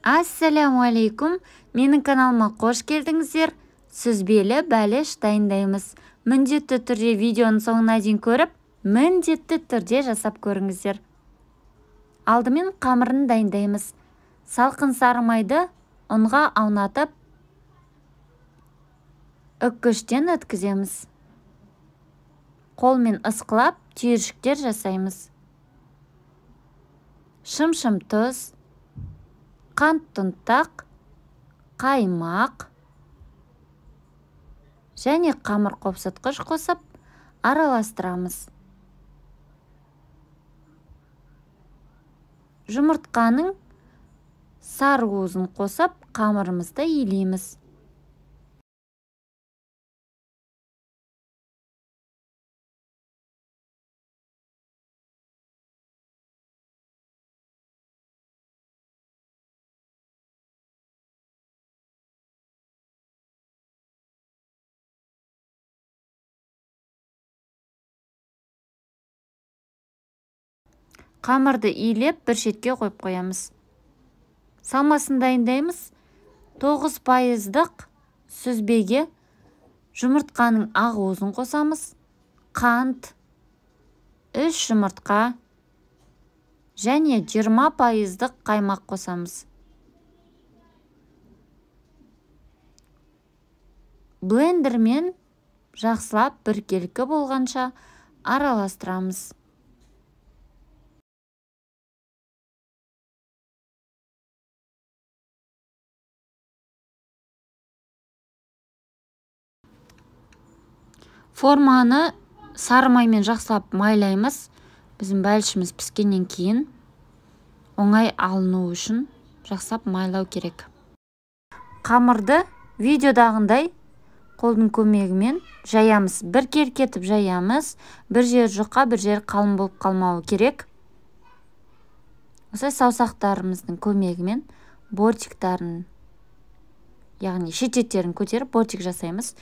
Ассаляму-алейкум, менің каналыма қош келдіңіздер. Сүзбелі бәліш дайындаймыз. Міндетті түрде видеоның соңына дейін көріп, міндетті түрде жасап көріңіздер. Алдымен қамырын дайындаймыз. Салқын сары майды ұнға аунатып, үккіштен өткіземіз. Қолмен ысқылап, түйіршіктер жасаймыз. Шым-шым тұз, қант тұнтақ, қаймақ және қамыр қопсытқыш қосып араластырамыз. Жұмыртқаның сары уызын қосып қамырымызды илейміз. Қамырды илеп бір шетке қойып қоямыз. Салмасын дайындаймыз. 9% сүзбеге жұмыртқаның ақ уызын қосамыз. Қант, 3 жұмыртқа және 20% қаймақ қосамыз. Блендермен жақсылап біркелкі болғанша араластырамыз. Форманы сары маймен жақсылап майлаймыз. Біздің бәлішіміз піскеннен кейін оңай алыну үшін жақсылап майлау керек. Қамырды видеодағындай қолдың көмегімен жаямыз. Бір керкетіп жаямыз. Бір жер жұқа, бір жер қалың болып қалмауы керек. Осылай саусақтарымыздың көмегімен бортиктарын, яғни шететтерін көтеріп бортик жасаймыз.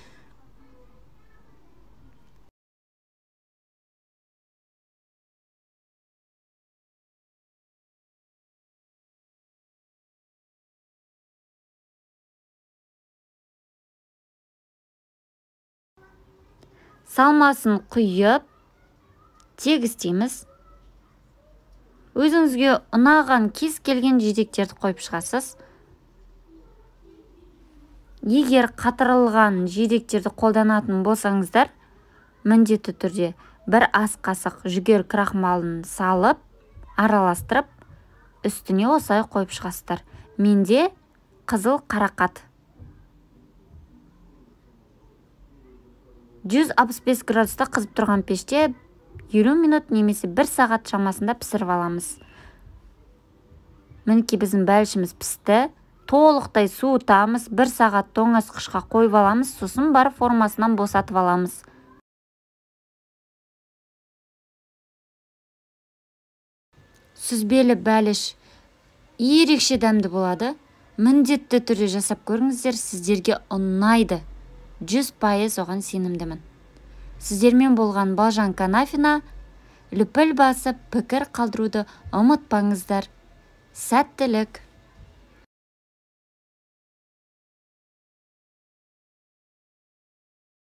Салмасын құйып, тегістейміз. Өзіңізге ұнаған кез келген жидектерді қойып шығасыз. Егер қатырылған жидектерді қолданатын болсаңыздар, міндетті түрде бір ас қасық жүгері крахмалын салып, араластырып, үстіне осылай қойып шығасыздар. Менде қызыл қарақат. 165 градуста қызып тұрған пеште 50 минут немесе 1 сағат шамасында пісіріп аламыз. Мінекей біздің бәлішіміз пісті. Толықтай суытамыз. 1 сағат тоңазытқышқа қойып аламыз. Сосын барып формасынан босатып аламыз. Сүзбелі бәліш ерекше дәмді болады. Міндетті түрде жасап көріңіздер, сіздерге ұнайды. 100% оған сенімдімін. Сіздермен болған Балжан Канафина. Лүпіл басып, пікір қалдыруды ұмытпаңыздар. Сәттілік!